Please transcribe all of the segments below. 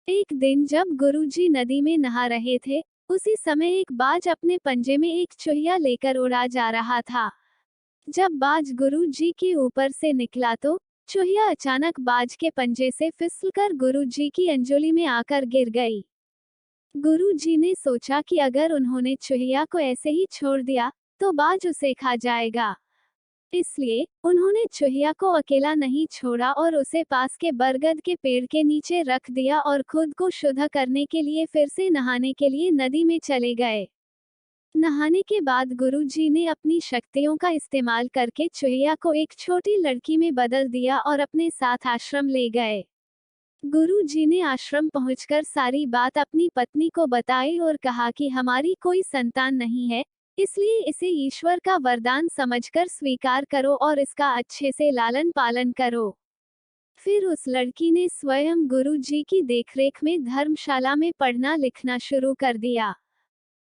एक दिन जब गुरुजी नदी में नहा रहे थे, उसी समय एक बाज अपने पंजे में एक चूहिया लेकर उड़ा जा रहा था। जब बाज गुरुजी के ऊपर से निकला तो चूहिया अचानक बाज के पंजे से फिसलकर गुरुजी की अंजुली में आकर गिर गई। गुरुजी ने सोचा कि अगर उन्होंने चूहिया को ऐसे ही छोड़ दिया, तो बाज उसे खा जाएगा। इसलिए उन्होंने चूहिया को अकेला नहीं छोड़ा और उसे पास के बरगद के पेड़ के नीचे रख दिया और खुद को शुद्ध करने के लिए फिर से नहाने के लिए नदी में चले गए। नहाने के बाद गुरुजी ने अपनी शक्तियों का इस्तेमाल करके चूहिया को एक छोटी लड़की में बदल दिया और अपने साथ आश्रम ले गए। गुरुजी ने आश्रम पहुंचकर सारी बात अपनी पत्नी को बताई और कहा कि हमारी कोई संतान नहीं है, इसलिए इसे ईश्वर का वरदान समझकर स्वीकार करो और इसका अच्छे से लालन पालन करो। फिर उस लड़की ने स्वयं गुरुजी की देखरेख में धर्मशाला में पढ़ना लिखना शुरू कर दिया।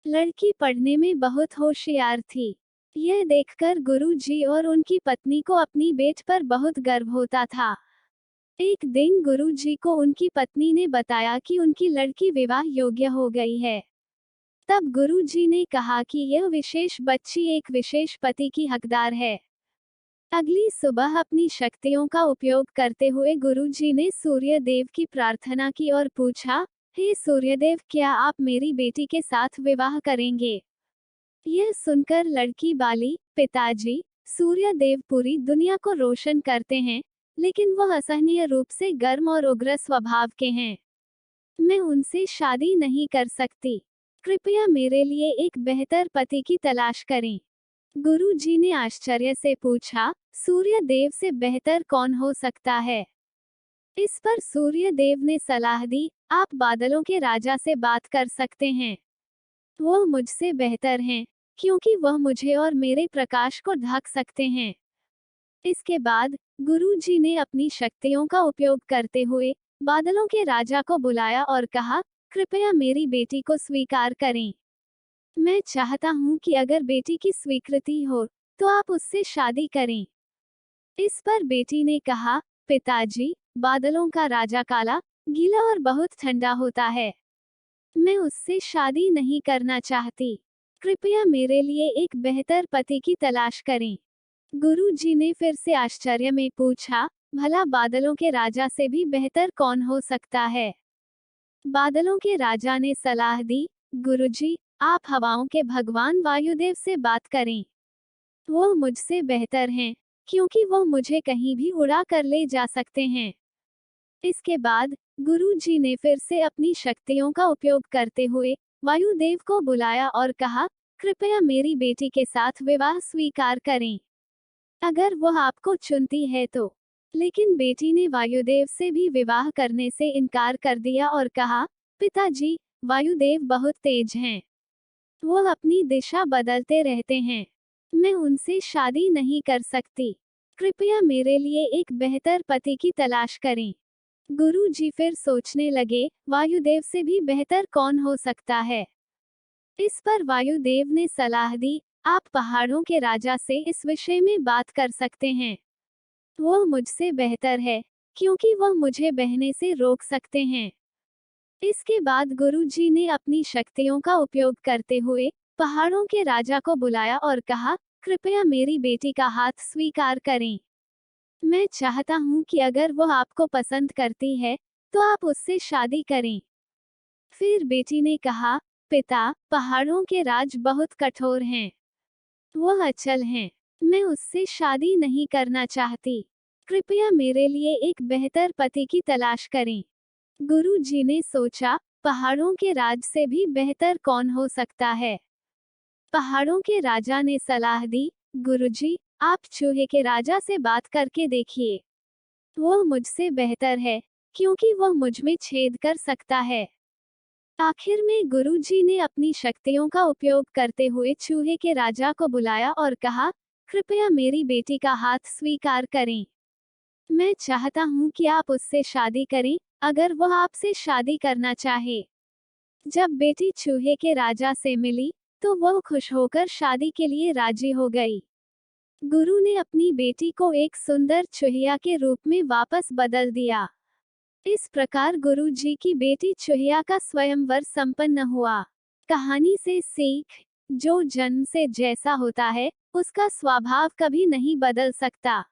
लड़की पढ़ने में बहुत होशियार थी। यह देखकर गुरुजी और उनकी पत्नी को अपनी बेट पर बहुत गर्व होता था। एक दिन गुरुजी को उनकी पत्नी ने बताया कि उनकी लड़की विवाह योग्य हो गई है। तब गुरुजी ने कहा कि यह विशेष बच्ची एक विशेष पति की हकदार है। अगली सुबह अपनी शक्तियों का उपयोग करते हुए गुरुजी ने सूर्यदेव की प्रार्थना की और पूछा, हे सूर्यदेव, क्या आप मेरी बेटी के साथ विवाह करेंगे? यह सुनकर लड़की बाली, पिताजी, सूर्यदेव पूरी दुनिया को रोशन करते हैं, लेकिन वह असहनीय रूप से गर्म और उग्र स्वभाव के हैं। मैं उनसे शादी नहीं कर सकती। कृपया मेरे लिए एक बेहतर पति की तलाश करें। गुरुजी ने आश्चर्य से पूछा, सूर्यदेव से बेहतर कौन हो सकता है? इस पर सूर्यदेव ने सलाह दी, आप बादलों के राजा से बात कर सकते हैं। वह मुझसे बेहतर हैं, क्योंकि वह मुझे और मेरे प्रकाश को ढक सकते हैं। इसके बाद गुरुजी ने अपनी शक्तियों का उपयोग करते हुए बादलों के राजा को बुलाया और कहा, कृपया मेरी बेटी को स्वीकार करें। मैं चाहता हूं कि अगर बेटी की स्वीकृति हो, तो आप उससे शादी करें। इस पर बेटी ने कहा, पिताजी, बादलों का राजा काला, गीला और बहुत ठंडा होता है। मैं उससे शादी नहीं करना चाहती। कृपया मेरे लिए एक बेहतर पति की तलाश करें। गुरुजी ने फिर से आश्चर्य में पूछा, भला बादलों के राजा से भी बेहतर कौन हो सकता है? बादलों के राजा ने सलाह दी, गुरुजी, आप हवाओं के भगवान वायुदेव से बात करें। वो मुझसे बेहतर हैं, क्योंकि वो मुझे कहीं भी उड़ा कर ले जा सकते हैं। इसके बाद गुरुजी ने फिर से अपनी शक्तियों का उपयोग करते हुए वायुदेव को बुलाया और कहा, कृपया मेरी बेटी के साथ विवाह स्वीकार करें। अगर वह आपको चुनती है तो। लेकिन बेटी ने वायुदेव से भी विवाह करने से इनकार कर दिया और कहा, पिताजी, वायुदेव बहुत तेज हैं। वह अपनी दिशा बदलते रहते हैं। मैं उनसे शादी नहीं कर सकती। कृपया मेरे लिए एक बेहतर पति की तलाश करें। गुरुजी फिर सोचने लगे, वायुदेव से भी बेहतर कौन हो सकता है? इस पर वायुदेव ने सलाह दी, आप पहाड़ों के राजा से इस विषय में बात कर सकते हैं। वह मुझसे बेहतर है, क्योंकि वह मुझे बहने से रोक सकते हैं। इसके बाद गुरुजी ने अपनी शक्तियों का उपयोग करते हुए पहाड़ों के राजा को बुलाया और कहा, कृपया मेरी बेटी का हाथ स्वीकार करें। मैं चाहता हूं कि अगर वह आपको पसंद करती है, तो आप उससे शादी करें। फिर बेटी ने कहा, पिता, पहाड़ों के राज बहुत कठोर हैं। वह अचल हैं। मैं उससे शादी नहीं करना चाहती। कृपया मेरे लिए एक बेहतर पति की तलाश करें। गुरुजी ने सोचा, पहाड़ों के राज से भी बेहतर कौन हो सकता है? पहाड़ों के राजा ने सलाह दी, गुरुजी, आप चूहे के राजा से बात करके देखिए। वह मुझसे बेहतर है, क्योंकि वह मुझ में छेद कर सकता है। आखिर में गुरुजी ने अपनी शक्तियों का उपयोग करते हुए चूहे के राजा को बुलाया और कहा, कृपया मेरी बेटी का हाथ स्वीकार करें। मैं चाहता हूं कि आप उससे शादी करें, अगर वह आपसे शादी करना चाहे। जब बेटी चूहे के राजा से मिली, तो वह खुश होकर शादी के लिए राजी हो गई। गुरु ने अपनी बेटी को एक सुंदर चूहिया के रूप में वापस बदल दिया। इस प्रकार गुरु जी की बेटी चुहिया का स्वयंवर संपन्न हुआ। कहानी से सीख, जो जन्म से जैसा होता है, उसका स्वभाव कभी नहीं बदल सकता।